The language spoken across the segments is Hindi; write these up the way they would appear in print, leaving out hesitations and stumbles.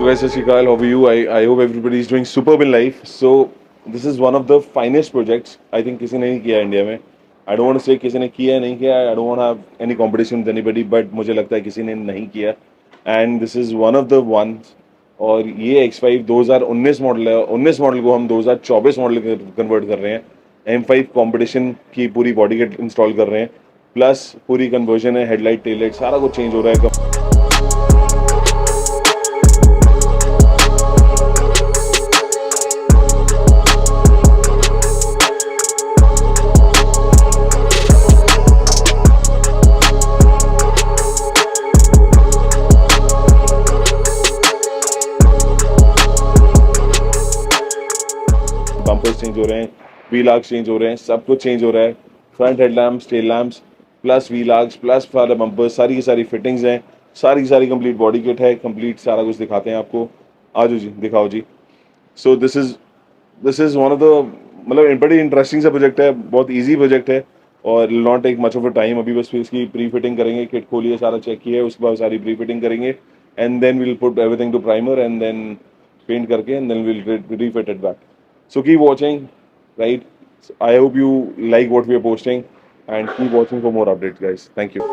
So guys, Sat Shri Akal, how are you? I hope everybody is doing superb in life. So this is one of the finest projects I think किसी ने नहीं किया इंडिया में. I don't want to say किसी ने किया नहीं किया. I don't want to have any competition with anybody, but मुझे लगता है किसी ने नहीं किया. And this is one of the ones. और ये X5 2019 मॉडल है. 19 मॉडल को हम 2024 मॉडल कन्वर्ट कर रहे हैं. M5 कंपटीशन की पूरी बॉडी किट इंस्टॉल कर रहे हैं. प्लस पूरी कन्वर्जन है, हेडलाइट, टेल लाइट, सारा कुछ चेंज हो रहा है. बम्पर्स चेंज हो रहे हैं, व्हील आर्क्स चेंज हो रहे हैं, सब कुछ चेंज हो रहा है. Front headlamps, tail lamps, plus wheel arches, plus सारे बम्पर्स, सारी की सारी फिटिंग्स हैं, सारी की सारी कंप्लीट बॉडी किट है, कंप्लीट सारा कुछ दिखाते हैं आपको. आ जाओ जी, दिखाओ जी. So this is one of the, मतलब बड़ी इंटरेस्टिंग सा प्रोजेक्ट है, बहुत ईजी प्रोजेक्ट है और not take much of a time. अभी बस इसकी प्री फिटिंग करेंगे, किट खोलिए, सारा चेक किया है, उसके बाद सारी प्री फिटिंग करेंगे and then will put everything to primer and then paint करके and then will refit it back. So keep watching, right? So I hope you like what we are posting and keep watching for more updates, guys. Thank you.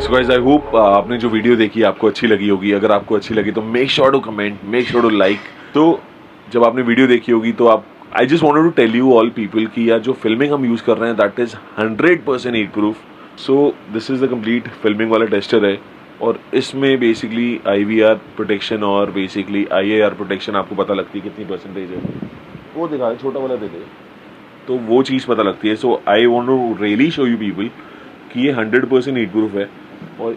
So guys I hope आपने जो वीडियो देखी आपको अच्छी लगी होगी। अगर आपको अच्छी लगी तो make sure to comment, make sure to like. तो जब आपने वीडियो देखी होगी तो आप, I just wanted to tell you all people कि यार जो फिल्मिंग हम यूज़ कर रहे हैं that is 100% heat proof. So this is the complete filming वाला टेस्टर है और इसमें बेसिकली IVR प्रोटेक्शन और बेसिकली IAR प्रोटेक्शन आपको पता लगती है कितनी परसेंटेज है। वो दिखा दे, छोटा वाला दे दे, तो वो चीज़ पता लगती है। So I want to really show you people कि ये 100% हीट प्रूफ है और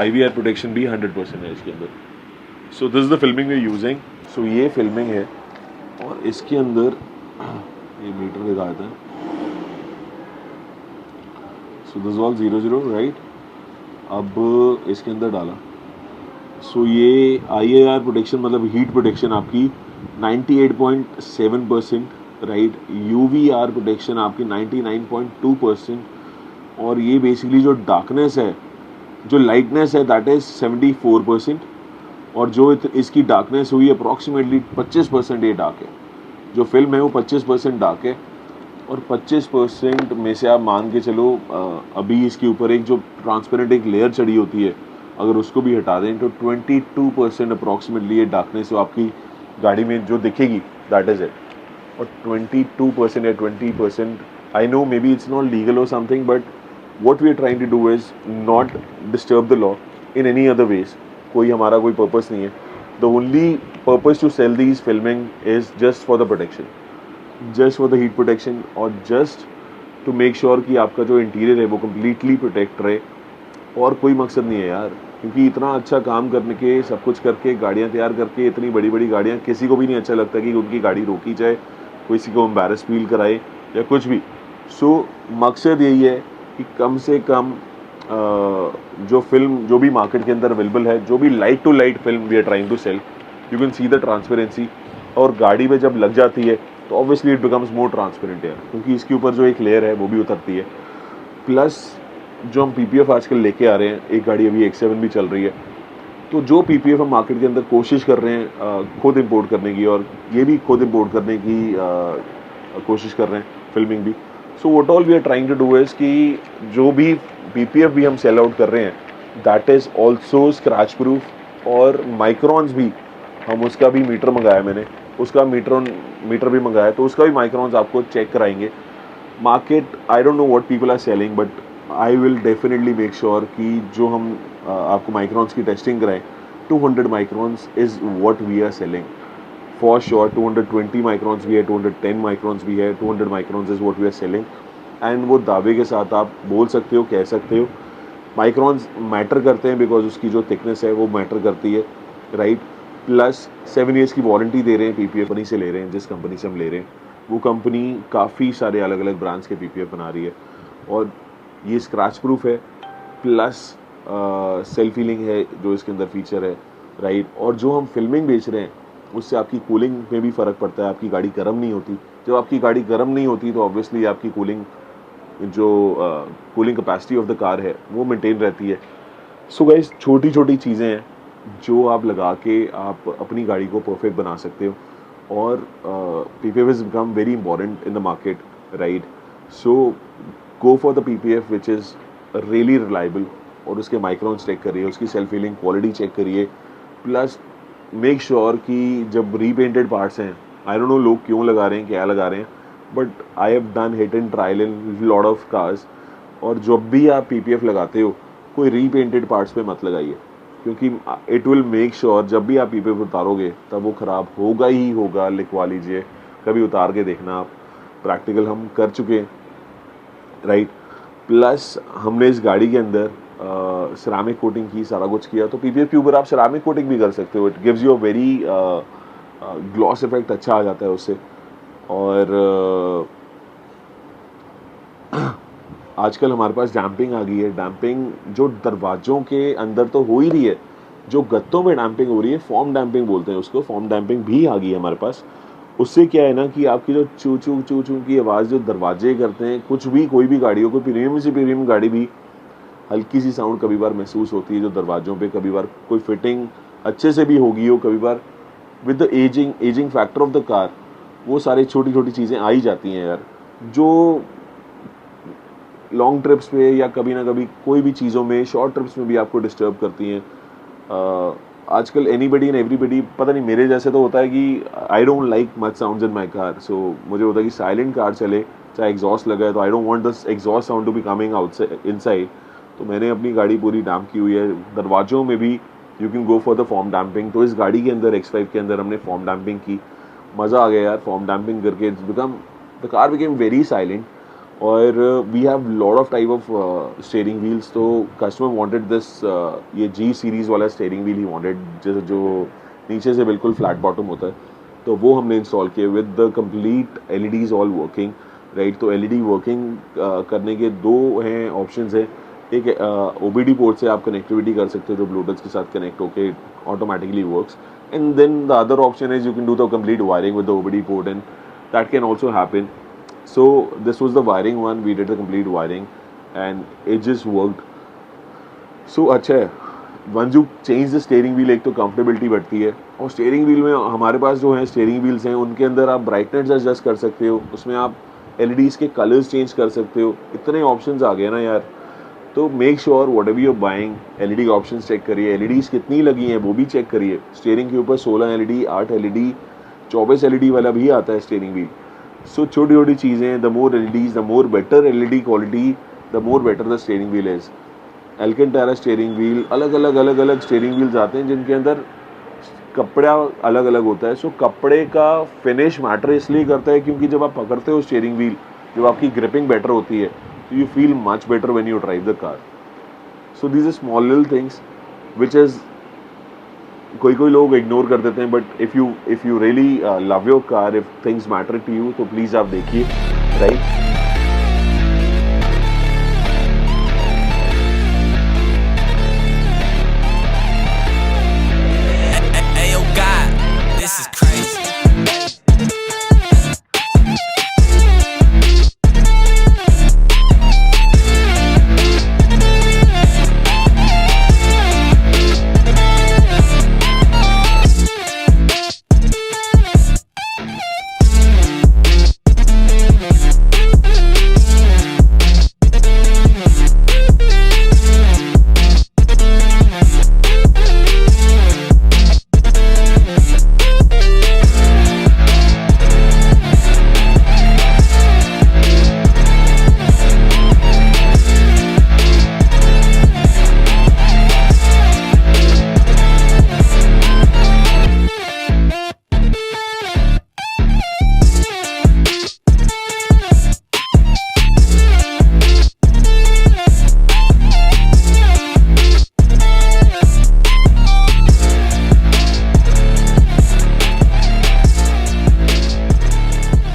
IVR प्रोटेक्शन भी 100% है इसके अंदर। So this is the filming we using. So ये फिल्मिंग है और इसके अंदर ये मीटर दिखा देता है। So this all 00 right. अब इसके अंदर डाला। सो ये IAR प्रोटेक्शन मतलब हीट प्रोटेक्शन आपकी 98.7% राइट। UVR प्रोटेक्शन आपकी 99.2% और ये बेसिकली जो डार्कनेस है, जो लाइटनेस है दैट इज 74% और जो इसकी डार्कनेस हुई अप्रॉक्सीमेटली 25% ये डार्क है। जो फिल्म है वो 25% डार्क है और 25% में से आप मान के चलो अभी इसके ऊपर एक जो ट्रांसपेरेंट एक लेयर चढ़ी होती है, अगर उसको भी हटा दें तो 22% अप्रॉक्सीमेटली ये डार्कनेस जो आपकी गाड़ी में जो दिखेगी दैट इज इट। और 22% या 20%, I know may be it's not legal और something, but what we are trying to do is not disturb the law in any other ways. कोई हमारा कोई पर्पस नहीं है। The only purpose to sell these filming is just for the protection, just for the heat protection और just to make sure कि आपका जो इंटीरियर है वो completely protect रहे। और कोई मकसद नहीं है यार, क्योंकि इतना अच्छा काम करने के, सब कुछ करके, गाड़ियाँ तैयार करके, इतनी बड़ी बड़ी गाड़ियाँ, किसी को भी नहीं अच्छा लगता कि उनकी गाड़ी रोकी जाए, किसी को एम्बैरस फील कराए या कुछ भी। सो मकसद यही है कि कम से कम जो फिल्म जो भी मार्केट के अंदर अवेलेबल है, जो भी light to light film we are trying to sell, you can see the transparency. और गाड़ी में जब लग जाती है तो obviously it becomes more transparent यार, क्योंकि इसके ऊपर जो एक लेयर है वो भी उतरती है। प्लस जो हम PPF आजकल लेके आ रहे हैं, एक गाड़ी अभी X7 भी चल रही है, तो जो PPF हम मार्केट के अंदर कोशिश कर रहे हैं खुद इंपोर्ट करने की, और ये भी खुद इंपोर्ट करने की कोशिश कर रहे हैं, फिल्मिंग भी। So what all we are trying to do is कि जो भी PPF भी हम सेल आउट कर रहे हैं that is also scratch proof. और माइक्रॉन्स भी, हम उसका भी मीटर मंगाया मैंने, उसका मीटर भी मंगाया, तो उसका भी माइक्रॉन्स आपको चेक कराएंगे। Market, I don't know what people are selling, but I will definitely make sure कि जो हम आपको माइक्रॉन्स की टेस्टिंग कराएं, 200 microns is what we are selling for sure. 220 microns भी है, 210 माइक्रॉन्स भी है, 200 microns is what we are selling. And वो दावे के साथ आप बोल सकते हो, कह सकते हो। माइक्रॉन्स मैटर करते हैं बिकॉज उसकी जो थिकनेस है वो मैटर करती है, राइट। प्लस 7 ईयर्स की वारंटी दे रहे हैं, PPF कंपनी से ले रहे हैं, जिस कंपनी से हम ले रहे हैं वो कंपनी काफ़ी सारे अलग अलग ब्रांड्स के PPF बना रही है। और ये स्क्रैच प्रूफ है, प्लस सेल्फ हीलिंग है जो इसके अंदर फीचर है, राइट। और जो हम फिल्मिंग बेच रहे हैं उससे आपकी कूलिंग में भी फ़र्क पड़ता है, आपकी गाड़ी गर्म नहीं होती। जब आपकी गाड़ी गर्म नहीं होती तो ऑब्वियसली आपकी कूलिंग, जो cooling capacity of the car है वो मेंटेन रहती है। सो गाइस, छोटी छोटी चीज़ें हैं जो आप लगा के आप अपनी गाड़ी को परफेक्ट बना सकते हो। और PPF has become very important in the market, right? So go for the PPF which is really reliable और उसके माइक्रॉन्स चेक करिए, उसकी सेल्फ हीलिंग क्वालिटी चेक करिए। प्लस मेक श्योर कि जब रीपेंटेड पार्ट्स हैं, आई डोंट नो लोग क्यों लगा रहे हैं, क्या लगा रहे हैं, but I have done hit and trial in lot of cars. और जब भी आप PPF लगाते हो कोई रीपेंटेड पार्ट्स पे मत लगाइए, क्योंकि इट विल मेक श्योर जब भी आप PPF उतारोगे तब वो ख़राब होगा ही होगा। लिखवा लीजिए, कभी उतार के देखना आप, प्रैक्टिकल हम कर चुके हैं, राइट। प्लस हमने इस गाड़ी के अंदर सिरामिक कोटिंग की, सारा कुछ किया, तो PPF के ऊपर आप सिरामिक कोटिंग भी कर सकते हो। It gives you a very gloss effect अच्छा आ जाता है उससे। और आजकल हमारे पास डैम्पिंग आ गई है। डैम्पिंग जो दरवाज़ों के अंदर तो हो ही रही है, जो गत्तों में डैम्पिंग हो रही है, फॉर्म डैम्पिंग बोलते हैं उसको, फॉर्म डैम्पिंग भी आ गई है हमारे पास। उससे क्या है ना कि आपकी जो चू चू की आवाज़ जो दरवाजे करते हैं, कुछ भी, कोई भी गाड़ी हो, कोई प्रीमियम से प्रीमियम गाड़ी भी, हल्की सी साउंड कभी बार महसूस होती है जो दरवाज़ों पे। कभी बार कोई फिटिंग अच्छे से भी होगी हो, कभी बार with the ageing factor of the car, वो सारी छोटी छोटी चीज़ें आ ही जाती हैं यार, जो लॉन्ग ट्रिप्स पे या कभी ना कभी कोई भी चीज़ों में, शॉर्ट ट्रिप्स में भी आपको डिस्टर्ब करती हैं। आजकल एनीबडी एंड एवरीबडी, पता नहीं मेरे जैसे तो होता है कि I don't like much sounds in my car, so मुझे होता है कि साइलेंट कार चले, चाहे एग्जॉस्ट लगा है तो I don't want this exhaust sound to be coming outside inside. तो मैंने अपनी गाड़ी पूरी डैम्प की हुई है, दरवाज़ों में भी you can go for the form damping. तो इस गाड़ी के अंदर X5 के अंदर हमने फॉर्म डैम्पिंग की, मज़ा आ गया यार फॉर्म डैम्पिंग करके। The car became very silent. और we have lot of type of steering wheels. तो कस्टमर वांटेड दिस, ये G सीरीज़ वाला स्टीयरिंग व्हील ही वांटेड, जैसे जो नीचे से बिल्कुल फ्लैट बॉटम होता है, तो वो हमने इंस्टॉल किए with the complete LEDs all working, right. तो LED वर्किंग करने के दो हैं ऑप्शंस हैं। एक OBD पोर्ट से आप कनेक्टिविटी कर सकते हो जो ब्लूटूथ के साथ कनेक्ट होके automatically works, and then the other option is you can do the complete wiring with the OBD port, and that can also happen. So this was the wiring one. We did the complete wiring and it just worked. So अच्छा है, once you change the steering wheel, एक तो कंफर्टेबिलिटी बढ़ती है, और स्टीयरिंग व्हील में हमारे पास जो है स्टीयरिंग व्हील्स हैं उनके अंदर आप ब्राइटनेस एडजस्ट कर सकते हो, उसमें आप LEDs के कलर्स चेंज कर सकते हो, इतने ऑप्शंस आ गए ना यार. तो make sure whatever you buying, LED option check करिए, LEDs कितनी लगी हैं वो भी चेक करिए. स्टीयरिंग के ऊपर 16 LED, 8 LED, 24 LED वाला भी आता है स्टीयरिंग व्हील. सो छोटी छोटी चीज़ें, the more LEDs, the more better LED quality, the more better the steering wheel is. Alcantara steering wheel, अलग अलग स्टीयरिंग व्हील्स आते हैं जिनके अंदर कपड़ा अलग अलग होता है. सो कपड़े का फिनिश मैटर इसलिए करता है क्योंकि जब आप पकड़ते हो स्टीयरिंग व्हील, जब आपकी ग्रिपिंग बेटर होती है, तो you feel much better when you drive the car. So these are small little things which is कोई लोग इग्नोर कर देते हैं, but if you really love your car, if things matter to you, तो प्लीज़ आप देखिए, राइट.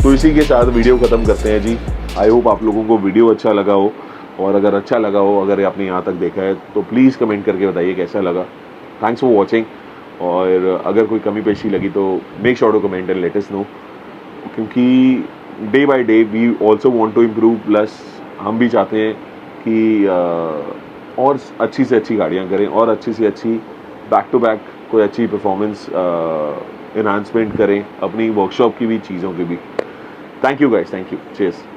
तो इसी के साथ वीडियो ख़त्म करते हैं जी. आई होप आप लोगों को वीडियो अच्छा लगा हो, और अगर अच्छा लगा हो, अगर आपने यहाँ तक देखा है, तो प्लीज़ कमेंट करके बताइए कैसा लगा. Thanks for watching. और अगर कोई कमी पेशी लगी तो make sure to comment and let us know, क्योंकि day by day we also want to improve. Plus हम भी चाहते हैं कि और अच्छी से अच्छी गाड़ियाँ करें, और अच्छी से अच्छी बैक टू बैक कोई अच्छी परफॉर्मेंस इन्हांसमेंट करें अपनी वर्कशॉप की भी, चीज़ों की भी. Thank you guys. Thank you. Cheers.